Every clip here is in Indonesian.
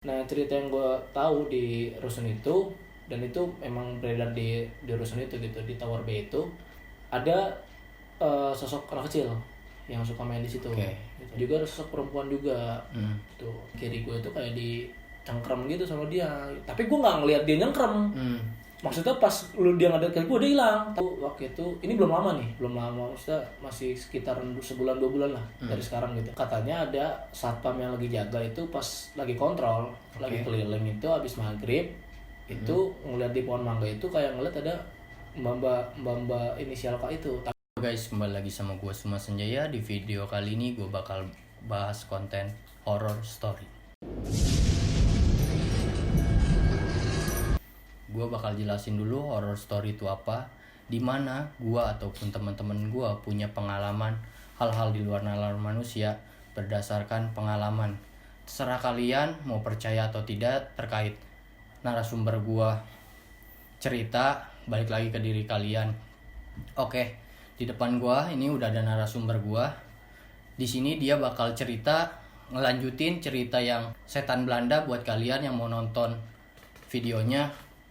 Nah, cerita yang gue tahu di rusun itu, dan itu memang beredar di rusun itu gitu, di Tower B itu ada sosok anak kecil yang suka main di situ. Okay. Gitu. Juga ada sosok perempuan juga. Tuh, kiri gue itu kayak di cengkrem gitu sama dia. Tapi gue nggak ngelihat dia nyengkrem. Maksudnya pas dia ngeliat ke gue, dia hilang. Waktu itu, ini belum lama, maksudnya masih sekitaran sebulan 2 bulan lah dari sekarang gitu. Katanya ada satpam yang lagi jaga itu pas lagi kontrol, lagi keliling itu habis maghrib, itu ngeliat di pohon mangga itu kayak ngeliat ada mbak inisial K itu. Guys, kembali lagi sama gue Suma Senjaya. Di video kali ini gue bakal bahas konten horror story. Gue bakal jelasin dulu horror story itu apa, dimana gue ataupun teman-teman gue punya pengalaman hal-hal di luar nalar manusia berdasarkan pengalaman. Terserah kalian mau percaya atau tidak terkait narasumber gue cerita, balik lagi ke diri kalian. Oke, di depan gue ini udah ada narasumber gue. Di sini dia bakal cerita, ngelanjutin cerita yang setan Belanda. Buat kalian yang mau nonton videonya,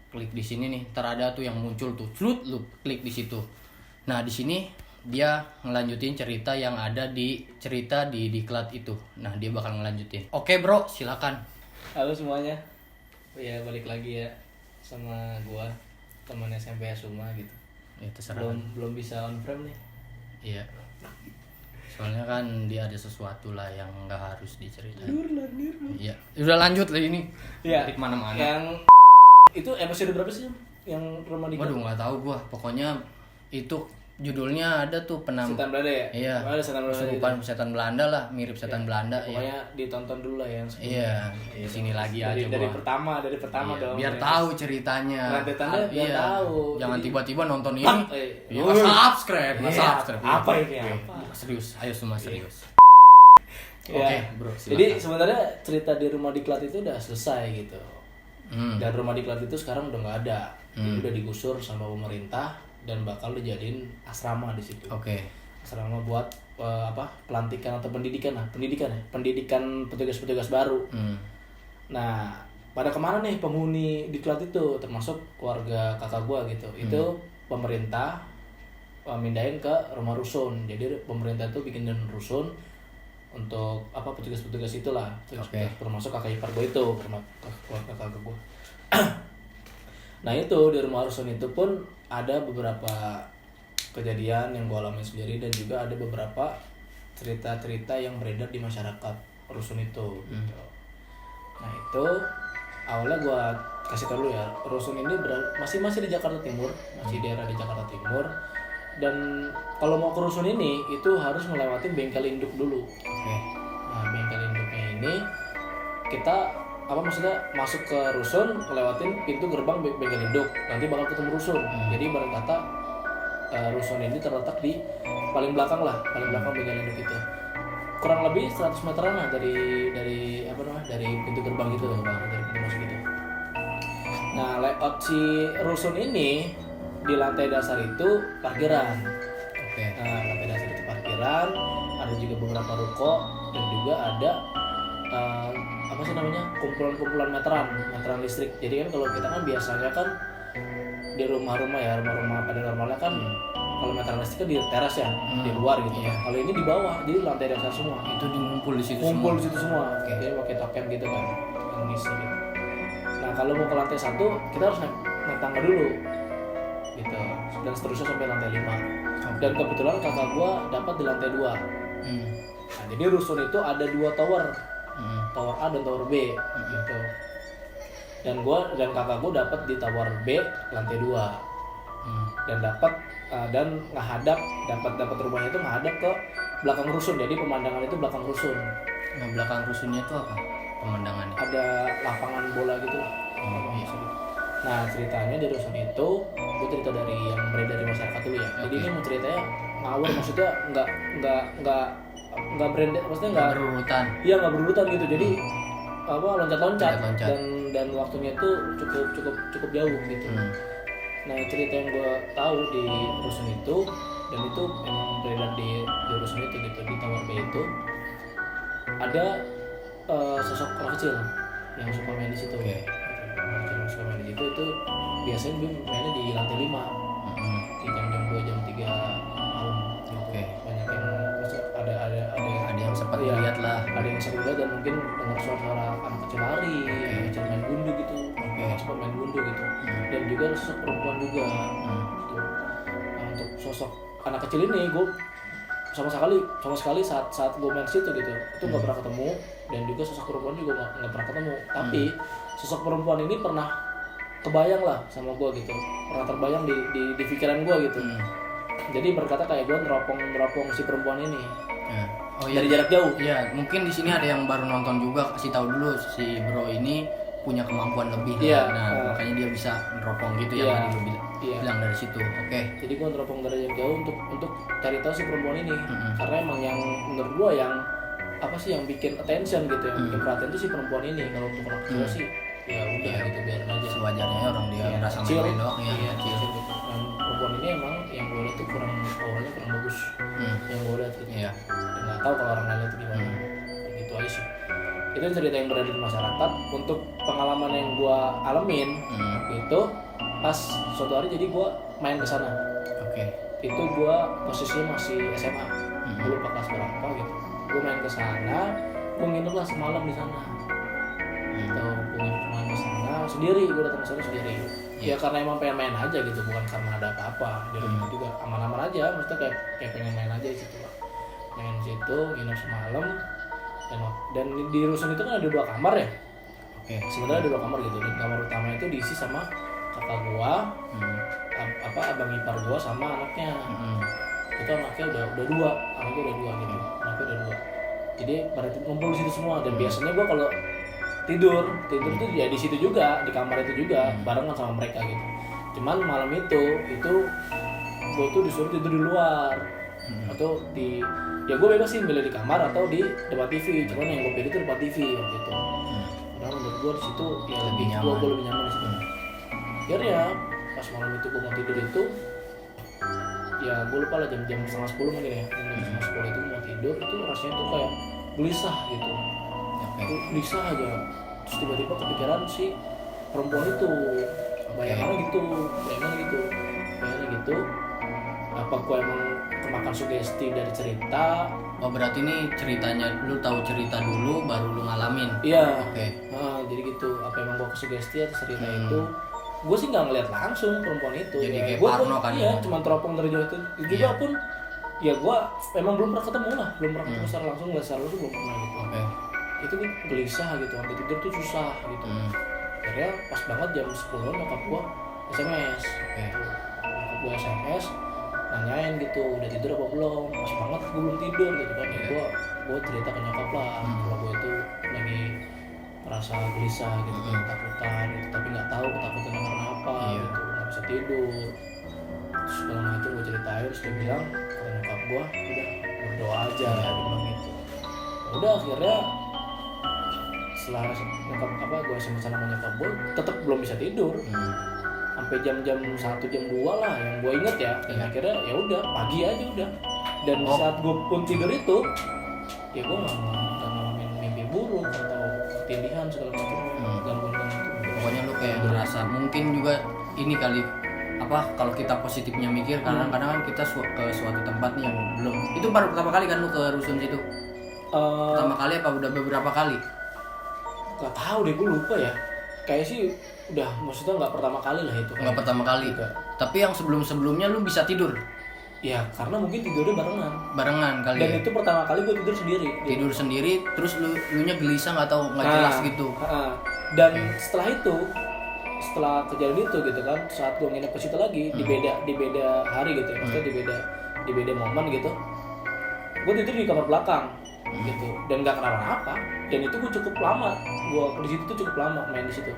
klik di sini nih, terada tuh yang muncul tuh, lu klik di situ. Nah, di sini dia ngelanjutin cerita yang ada di cerita di diklat itu. Nah, dia bakal ngelanjutin. Oke, bro, silakan. Halo semuanya. Ya, balik lagi ya sama gua, teman SMP Suma gitu. Ya, terserah. Belum bisa on frame nih. Iya. Soalnya kan dia ada sesuatu lah yang nggak harus diceritain. Iya. Udah lanjut lah ini. Iya. Di kemana-mana. Yang itu episode berapa sih yang rumah di? Waduh, nggak tahu gua. Pokoknya itu judulnya ada tuh Setan Belanda ya? Iya. Ada Setan Belanda. Kesurupan setan Belanda lah, mirip setan Belanda. Pokoknya ditonton dulu lah yang sebelumnya. Iya. Di sini lagi aja dari gua. dari pertama Iya, dong. biar ya. tahu ceritanya. Rentetannya biar tahu. Jangan Jadi- tiba-tiba nonton ini. Iya, Woi. subscribe, Iya. subscribe. Apa ini, Oke, apa? serius, ayo semua serius. Ya. Oke, bro, silakan. Jadi sebenarnya cerita di rumah diklat itu udah selesai gitu. Dan rumah diklat itu sekarang udah nggak ada. Jadi udah digusur sama pemerintah dan bakal dijadiin asrama di situ. Oke. Asrama buat pelantikan atau pendidikan pendidikan petugas-petugas baru. Nah, pada kemana nih penghuni diklat itu, termasuk keluarga kakak gua gitu. Itu pemerintah mindahin ke rumah rusun. Jadi pemerintah itu bikin rusun untuk petugas-petugas itulah. Termasuk kakak ipar gua itu, keluarga kakak gua. Nah, itu di rumah rusun itu pun ada beberapa kejadian yang gua alami sendiri, dan juga ada beberapa cerita-cerita yang beredar di masyarakat rusun itu gitu. Nah, itu awalnya gua kasih tau dulu ya, rusun ini masih di Jakarta Timur, masih daerah di Jakarta Timur. Dan kalau mau ke rusun ini itu harus melewati bengkel induk dulu. Nah, bengkel induknya ini kita maksudnya masuk ke rusun ngelewatin pintu gerbang bengkel induk, nanti bakal ketemu rusun. Jadi ibarat kata rusun ini terletak di paling belakang bengkel induk itu. Kurang lebih 100 meteran lah dari pintu gerbang gitu, dari pintu masuk itu. Nah, layout si rusun ini di lantai dasar itu parkiran. Nah, lantai dasar itu parkiran, ada juga beberapa ruko, dan juga ada kumpulan meteran listrik. Jadi kan kalau kita kan biasanya kan di rumah-rumah pada normalnya kan kalau meteran listrik kan di teras ya, di luar gitu. Kalau ini di bawah, jadi lantai dasar semua. Itu ngumpul di situ semua. Jadi pakai token gitu kan, yang ngisi gitu. Nah, kalau mau ke lantai 1 kita harus naik tangga dulu gitu, dan seterusnya sampai lantai 5. Dan kebetulan kakak gua dapat di lantai 2. Nah, jadi rusun itu ada 2 tower, tower A dan tower B gitu. Dan kakak gua dapat di tower B lantai 2. Dan dapat rumahnya itu menghadap ke belakang rusun. Jadi pemandangan itu belakang rusun. Nah, belakang rusunnya itu apa pemandangannya? Ada lapangan bola gitu lah. Nah, ceritanya di rusun itu, gue cerita dari yang beredar di masyarakat dulu ya. Jadi ini mau ceritanya ngawur, maksudnya nggak branded, maksudnya nggak berurutan. Iya, nggak berurutan gitu. Jadi loncat-loncat dan waktunya itu cukup jauh gitu. Nah, cerita yang gue tahu di rusun itu, dan itu memang beredar di rusun itu gitu, di tower B itu ada sosok anak kecil yang suka main di situ. Oke. Anak kecil yang suka main di situ itu biasanya gue mainnya di lantai 5 di jam-jam 2 jam 3 malam. Oke. Banyak yang ada Ada yang sempat iya, lihat lah. ada yang sering lihat dan mungkin dengar suara anak kecil lari, anak kecil main gundu gitu, suka main gundu gitu. Dan juga sosok perempuan juga. Gitu. Nah, untuk sosok anak kecil ini gue sama sekali saat gue main situ gitu itu nggak pernah ketemu, dan juga sosok perempuan juga nggak pernah ketemu. Tapi sosok perempuan ini pernah kebayang lah sama gue gitu, pernah terbayang di pikiran gue gitu. Jadi berkata kayak gue neropong si perempuan ini. Oh iya, dari jarak jauh. Iya, mungkin di sini ada yang baru nonton juga, kasih tahu dulu si bro ini punya kemampuan lebih. Iya, Nah, makanya dia bisa neropong gitu ya, tadi lu bilang dari situ. Oke. Jadi gue neropong dari jarak jauh untuk cari tahu si perempuan ini. Karena emang yang menurut gue yang apa sih yang bikin attention gitu, yang bikin perhatian tuh si perempuan ini. Kalau untuk anak kecil sih ya udah gitu, biarin aja. Sewajarnya orang dia merasa main doang ya. Iya, kecil gitu. Dan perempuan ini emang yang gue lihat tuh auranya kurang bagus. Yang gue lihat gitu. Iya. Dan nggak tahu kalau orang lain itu gimana. Gitu aja sih. Itu cerita yang berada di masyarakat. Untuk pengalaman yang gue alamin itu pas suatu hari jadi gue main ke sana. Oke. Itu gue posisinya masih SMA. Gue lupa kelas berapa gitu. Gue main ke sana, gue nginep lah semalam di sana. Gitu, gue nginep di sana sendiri, gue datang ke sana sendiri. Ya karena emang pengen main aja gitu, bukan karena ada apa-apa. Di rumah juga aman-aman aja, maksudnya kayak pengen main aja di situ lah. Main di situ, nginep semalam. Dan di rusun itu kan ada 2 kamar ya. Oke. Sebenarnya ada 2 kamar gitu. Dan kamar utama itu diisi sama kakak gua, abang ipar gua sama anaknya. Itu anaknya udah 2 gitu. Anaknya udah 2. Jadi pada ngumpul di situ semua. Dan biasanya gua kalau tidur tuh ya di situ juga, di kamar itu juga barengan sama mereka gitu. Cuman malam itu gua tuh disuruh tidur di luar atau ya gue bebas sih milih di kamar atau di depan TV. Cuman yang gue pilih itu depan TV waktu itu. Karena menurut gue di situ ya lebih nyaman. Gue lebih nyaman di situ. Akhirnya pas malam itu gue mau tidur itu, ya gue lupa lah jam 9:30 mungkin ya. Jam 9:30 itu mau tidur itu rasanya tuh kayak gelisah gitu. Gelisah aja. Terus tiba-tiba kepikiran si perempuan itu. Bayangannya gitu. Apa gue emang kemakan sugesti dari cerita? Oh berarti ini ceritanya lu tahu cerita dulu baru lu ngalamin? Iya. Oke. Nah, jadi gitu. Apa emang gue kesugesti atau cerita itu? Gue sih nggak ngeliat langsung perempuan itu. Jadi ya, kayak gua parno kan? Iya, cuma teropong dari jauh itu. Juga pun, ya gue emang belum pernah ketemu secara langsung, nggak secara langsung belum pernah gitu. Oke. Itu gue gelisah gitu, sampai tidur tuh susah gitu. Akhirnya pas banget jam 10 nyokap gue SMS. Nyokap gue SMS nanyain gitu, udah tidur apa belum? Pas banget gue belum tidur gitu kan. Gue cerita ke nyokap lah kalau gue itu lagi merasa gelisah gitu, ketakutan gitu, tapi nggak tahu ketakutannya karena apa gitu, nggak bisa tidur. Terus segala macam gue ceritain, terus dia bilang kata nyokap gue udah berdoa aja, dia bilang gitu. Udah akhirnya setelah gue SMS sama nyokap gue tetap belum bisa tidur. Sampai jam 1 jam 2 lah yang gue inget ya. Dan akhirnya ya udah pagi aja udah. Dan saat gue pun tidur itu ya gue nggak ngalamin mimpi buruk atau ketindihan segala macam, gangguan itu. Pokoknya lu kayak ngerasa mungkin juga ini kali apa kalau kita positifnya mikir kadang-kadang kan kita ke suatu tempat nih yang belum, itu baru pertama kali kan lu ke rusun situ? Pertama kali apa udah beberapa kali? Gak tahu deh, gue lupa ya. Kayak sih udah, maksudnya nggak pertama kali lah itu. Nggak pertama kali. Tapi yang sebelumnya lu bisa tidur? Ya karena mungkin tidurnya barengan kali. Dan ya? itu pertama kali gue tidur sendiri. Tidur sendiri, terus lu nya gelisah nggak tahu nggak jelas gitu. Dan setelah kejadian itu gitu kan, saat gue nginep ke situ lagi di beda hari gitu ya, maksudnya di beda momen gitu, gue tidur di kamar belakang gitu, dan nggak kenapa-napa. Dan itu gue cukup lama, gue di situ tuh cukup lama main di situ.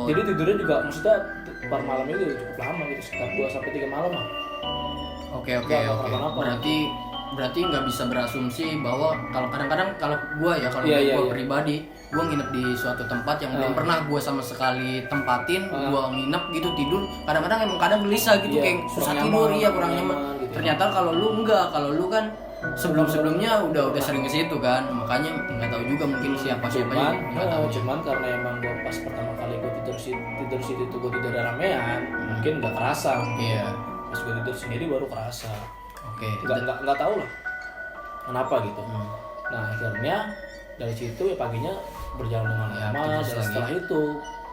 Jadi tidurnya juga maksudnya per malamnya itu cukup lama gitu, sekitar 2-3 malam lah. Oke. Berarti nggak bisa berasumsi bahwa kalau kadang-kadang kalau gue pribadi, gue nginep di suatu tempat yang belum pernah gue sama sekali tempatin, gue nginep gitu tidur, kadang-kadang emang gelisah gitu, kayak susah tidur, kurang nyaman gitu. Ternyata kalau lu enggak, kalau lu kan sebelumnya udah sering ke situ kan, makanya nggak tahu juga mungkin siapa nggak tahu. Cuman karena emang gue pas pertama kali gue tidur situ itu gue tidur ramean, mungkin nggak kerasa. Iya. Pas gue tidur sendiri baru kerasa. Oke. Nggak tahu lah kenapa gitu. Nah akhirnya dari situ ya paginya berjalan dengan lama, dan setelah itu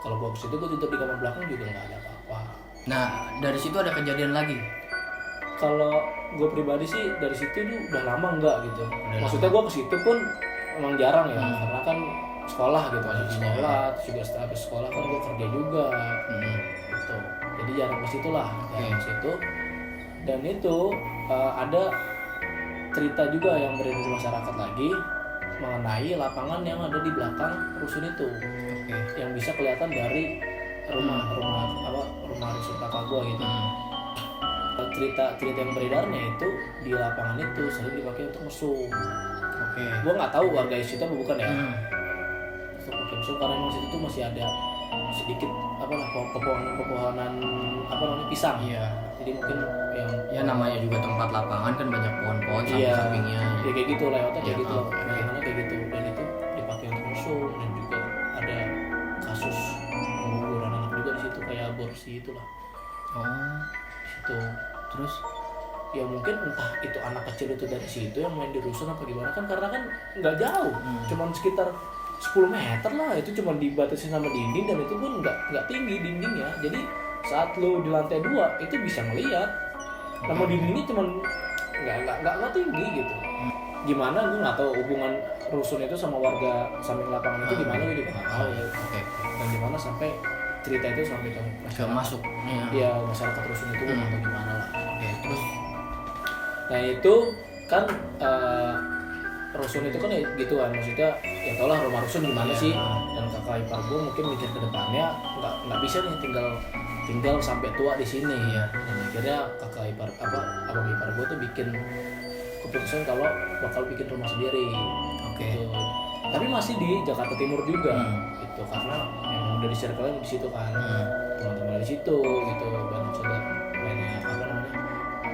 kalau gue ke situ gue tidur di kamar belakang juga nggak ada apa-apa. Nah dari situ ada kejadian lagi. Kalau gue pribadi sih dari situ tuh udah lama enggak gitu. Maksudnya gue ke situ pun emang jarang ya, karena kan sekolah gitu, terus juga setelah habis sekolah kan gue kerja juga, gitu. Jadi jarang ke situ lah, jarang ke situ. Dan itu ada cerita juga yang beredar di masyarakat lagi mengenai lapangan yang ada di belakang rusun itu, yang bisa kelihatan dari rumah rusun kakak gue gitu. Cerita yang beredarnya itu di lapangan itu sering dipakai untuk mesum. Gue nggak tahu warga situ apa bukan ya. Untuk pakai mesum karena emang situ tuh masih ada sedikit pepohonan pisang. Iya. Jadi mungkin yang ya namanya juga tempat lapangan kan banyak pohon-pohon samping-sampingnya. Ya kayak gitu lewatnya kayak gitu. Bagaimana kayak gitu, dan itu dipakai untuk mesum, dan juga ada kasus pengguguran anak juga di situ kayak aborsi itulah. Situ. Terus ya mungkin entah itu anak kecil itu dari situ yang main di rusun apa gimana kan, karena kan nggak jauh, cuman sekitar 10 meter lah, itu cuma dibatasi sama dinding, dan itu pun nggak tinggi dindingnya, jadi saat lo di lantai 2 itu bisa ngelihat, namun dindingnya cuman nggak tinggi gitu. Gimana gue nggak tahu hubungan rusun itu sama warga samping lapangan itu gimana, gue juga nggak tahu ya. Dan gimana sampai cerita itu sampai ke masuk ya masyarakat rusun itu atau gimana lah. Terus nah itu kan rusun itu kan ya gitu kan, maksudnya ya tau lah rumah rusun gimana sih. Dan kakak ipar gue mungkin mikir ke depannya nggak bisa nih tinggal sampai tua di sini ya. Dan akhirnya kakak ipar abang ipar gue tuh bikin keputusan kalau bakal bikin rumah sendiri. Gitu. Tapi masih di Jakarta Timur juga gitu, karena memang udah di circle di situ kan, teman-teman di situ gitu, banyak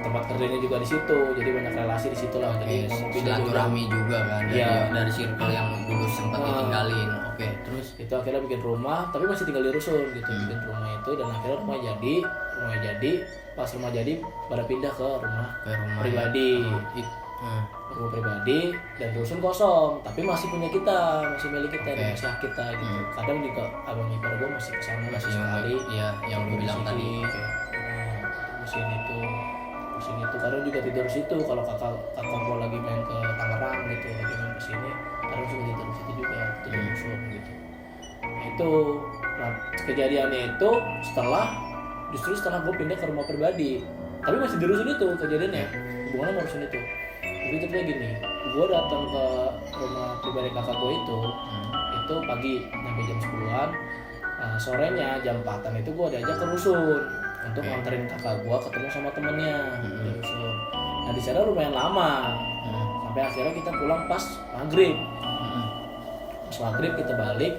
tempat kerjanya juga di situ, jadi banyak relasi di situ lah. Jadi silaturahmi juga kan dari circle yang dulu sempat ditinggalin. Terus itu akhirnya bikin rumah, tapi masih tinggal di rusun gitu. Bikin rumah itu, dan akhirnya rumah jadi pas rumah jadi pada pindah ke rumah pribadi. Rumah pribadi, dan rusun kosong, tapi masih milik kita, masih hak kita gitu. Kadang juga abang ipar gue masih kesana sekali. Iya, yang lu bilang tadi. Musim itu kadang juga tidur situ. Kalau kakak gue lagi main ke Tangerang gitu, lagi main ke sini, kadang juga tidur situ juga, tidur rusun gitu. Nah, itu, kejadiannya itu setelah gue pindah ke rumah pribadi, tapi masih di rusun itu kejadiannya, hubungannya sama rusun itu. Jadi ceritanya gini, gue datang ke rumah pribadi kakak gue itu pagi sampai jam 10-an. Sorenya jam 4-an itu gue diajak ke rusun untuk nganterin kakak gue ketemu sama temennya di rusun. Nah di sana lumayan lama, sampai akhirnya kita pulang pas maghrib. Pas maghrib kita balik,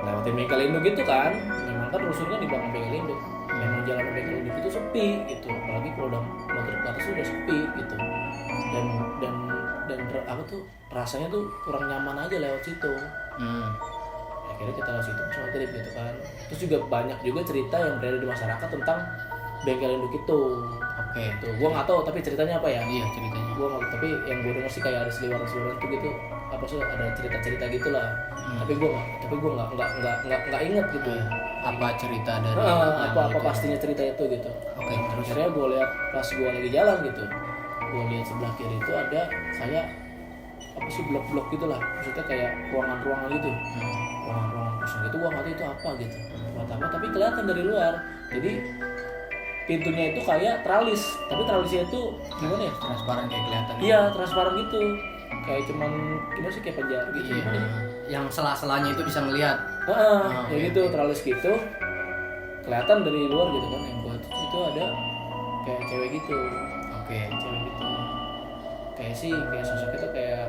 lewatin bengkel induk gitu kan. Memang kan rusun kan di belakang bengkel induk. Memang jalan bengkel induk itu sepi gitu, apalagi kalau udah maghrib ke atas udah sepi gitu. Dan apa tuh rasanya tuh kurang nyaman aja lewat situ. Akhirnya kita lewat situ pas maghrib gitu kan. Terus juga banyak juga cerita yang beredar di masyarakat tentang bengkel induk itu. Tuh gue nggak tahu tapi ceritanya apa ya. Ceritanya gue nggak, tapi yang gue dengar sih kayak ada seliweran tuh gitu, apa sih, ada cerita gitulah. Tapi gue nggak inget gitu. Apa cerita dari apa pastinya cerita itu gitu. Terus akhirnya gue lihat pas gue lagi jalan gitu, gue lihat sebelah kiri itu ada kayak apa sih, blok-blok gitulah, maksudnya kayak ruangan-ruangan gitu, ruangan-ruangan kosong gitu. Gue nggak tahu itu apa gitu, buat apa, tapi kelihatan dari luar. Jadi pintunya itu kayak tralis, tapi tralisnya itu gimana ya, transparan, kayak kelihatan. Iya, transparan gitu, kayak cuman gimana sih, kayak penjara gitu. Yang sela-selanya itu bisa ngelihat. Ya gitu, tralis gitu, kelihatan dari luar gitu kan. Yang buat itu ada kayak cewek gitu. Cewek gitu. Kayak sosok itu kayak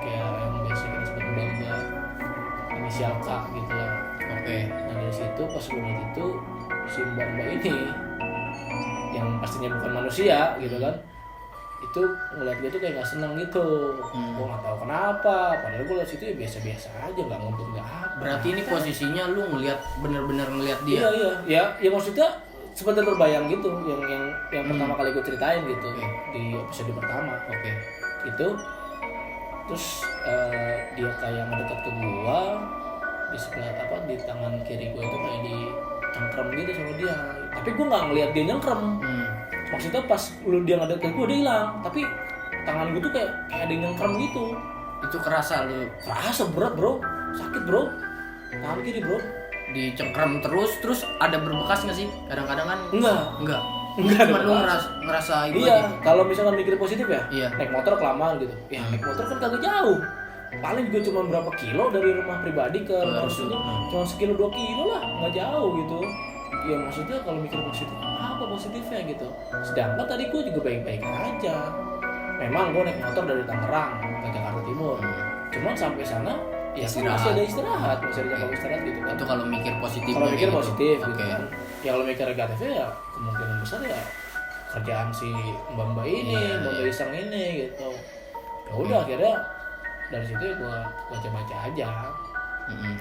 yang biasa kita sebut mbak-mbak, inisial K gitu lah. Nah dari situ pas gue lihat itu, si mbak-mbak ini yang pastinya bukan manusia gitu kan, itu ngeliat dia tuh kayak nggak seneng gitu. Gue nggak tahu kenapa, padahal gue liat situ ya biasa-biasa aja, nggak ngebut nggak apa. Berarti ini posisinya lu ngelihat bener-bener ngelihat dia. Iya ya maksudnya seperti terbayang gitu yang pertama kali gue ceritain gitu di episode pertama. Itu terus dia kayak mendekat ke gua, di sebelah di tangan kiri gua itu kayak dicengkrem gitu sama dia, tapi gua nggak ngeliat dia nyengkrem. Maksudnya pas dia ngadek ke gua dia hilang, tapi tangan gua tuh kayak ada yang nyengkrem gitu. Itu kerasa berat bro, sakit bro, tangan kiri bro. Dicengkrem terus ada berbekas nggak sih? Kadang-kadang kan enggak cuma lu ngerasa itu iya aja. Kalau misalkan mikir positif ya, iya. Naik motor kelamaan gitu ya, naik motor kan kagak jauh, paling juga cuma berapa kilo dari rumah pribadi ke rumah itu, cuma sekilo 2 kilo lah, nggak jauh gitu ya. Maksudnya kalau mikir positif apa positifnya gitu, sedangkan tadi gue juga baik-baik aja. Memang gue naik motor dari Tangerang ke Jakarta Timur, cuman sampai sana ya masih ada istirahat gitu kan. Itu kalau mikir positif. Kalau mikir gitu. positif gitu kan. Ya kalau mikir negatifnya ya kemungkinan besar ya kerjaan si mbak ini, mbak Isang ini gitu. Ya udah akhirnya dari situ ya gua baca aja.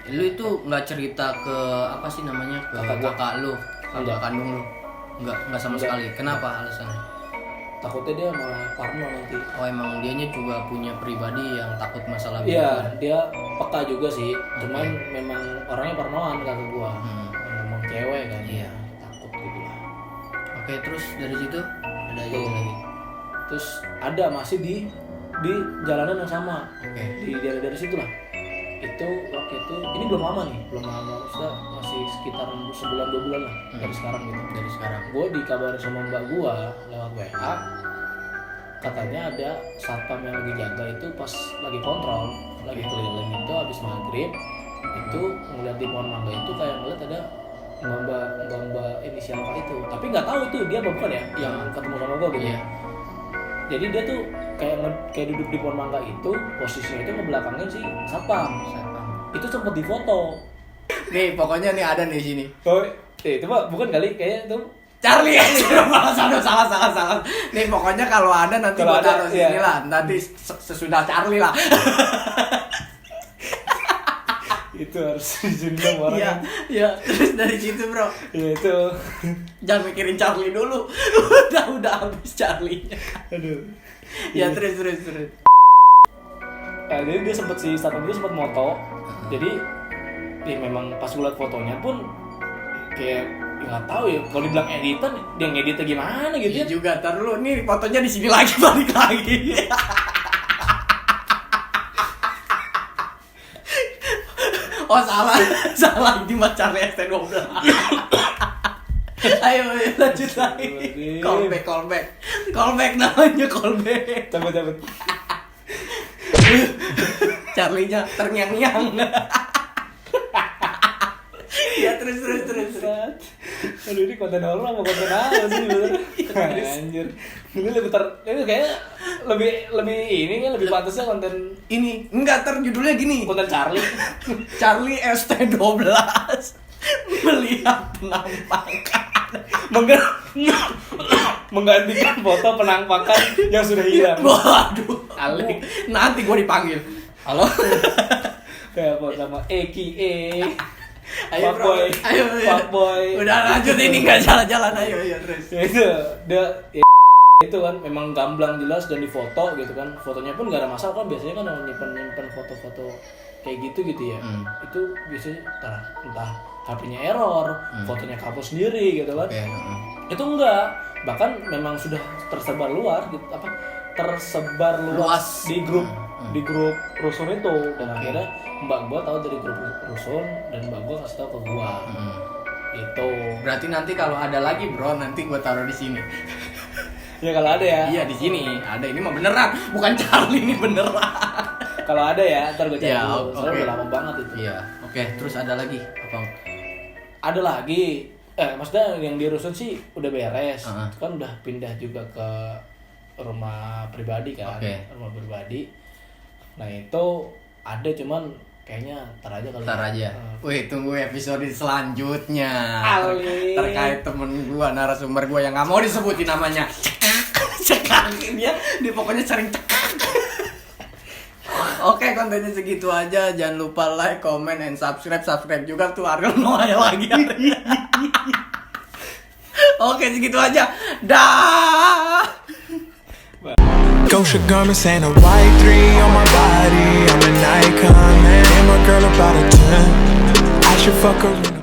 Lu itu nggak cerita ke apa sih namanya ke kakak lu, kakak kandung lu? Nggak sama sekali. Kenapa alasannya? Takutnya dia malah parno nanti. Oh emang dianya juga punya pribadi yang takut masalah gitu. Iya, dia peka juga sih. Cuman memang orangnya parnoan kakak gua. Ngomong cewek kan. Iya. Takut gitu lah. Oke, terus dari situ ada aja lagi. Terus ada masih di jalanan yang sama. Di daerah situ lah. Itu waktu itu ini belum lama maksudnya masih sekitar sebulan 2 bulan lah dari sekarang gitu. Dari sekarang gue dikabarin sama mbak gue lewat WA, katanya ada satpam yang lagi jaga itu pas lagi kontrol, lagi keliling itu habis maghrib itu ngeliat di pohon mangga itu kayak ngeliat ada mbak inisial K itu, tapi nggak tahu itu dia bukan ya yang ketemu sama gue gitu. Jadi dia tuh kayak duduk di pohon mangga itu, posisinya itu ngebelakangin si satpam. Itu sempet difoto. Nih pokoknya nih ada nih sini. Oh, itu mah bukan kali kayaknya itu Charlie aja. salah. Nih pokoknya kalau ada nanti gua taruh sini lah. Nanti sesudah Charlie lah. Itu harus izin dong orang. Iya. Terus dari situ bro. Iya itu. Jangan mikirin Charlie dulu. udah habis Charlie-nya. Aduh. Ya terus. Nah, jadi dia sempat moto. Jadi ya memang pas gue liat fotonya pun kayak nggak tahu ya kalau dibilang editan dia ngeditnya gimana gitu ya. Juga ntar lu nih fotonya di sini lagi balik lagi. Oh salah ini mah Charlie ST12. Ayo lanjut lagi. Callback namanya callback. Cabut. Charlie-nya terngiang-ngiang. Ya terus. Aduh ini konten horor sama konten apa sih bener? Anjir. Ini lebih ini kan lebih pantasnya konten ini. Enggak judulnya gini. Konten Charlie. Charlie ST12 melihat penampakan. Menggantikan foto penampakan yang sudah hilang. Waduh. Nanti gua dipanggil. Halo. Kayak apa sama Eki. Ayo Fuckboy. Udah lanjut ini enggak jalan-jalan ayo terus. Itu kan memang gamblang jelas dan difoto gitu kan. Fotonya pun enggak ada masalah kan, biasanya kan nyimpen foto-foto kayak gitu ya. Itu biasanya entah HP-nya error, fotonya kabur sendiri gitu kan. Itu enggak, bahkan memang sudah tersebar luas di grup rusun itu, dan akhirnya mbak gua tahu dari grup rusun dan mbak gua kasih tahu ke gua. Itu berarti nanti kalau ada lagi bro, nanti gua taruh di sini. Ya kalau ada ya. Iya di sini ada, ini mah beneran, bukan Charlie, ini beneran. Kalau ada ya, ntar gua cari dulu. Soalnya udah lama banget itu. Iya. Oke, terus ada lagi apa? Ada lagi. Maksudnya yang di rusun sih udah beres. Kan udah pindah juga ke rumah pribadi kan. Rumah pribadi. Nah itu ada, cuman kayaknya ntar aja. Wih, tunggu episode selanjutnya. Ali. Terkait temen gua, narasumber gua yang nggak mau disebutin namanya. Dia pokoknya sering cekak. Oke, kontennya segitu aja. Jangan lupa like, comment, and subscribe juga tuh Ariel Noah lagi. Oke, segitu aja. Dah. Gosha garments and a white 3 on my body. I'm an icon, man. And my girl about a 10. I should fuck her.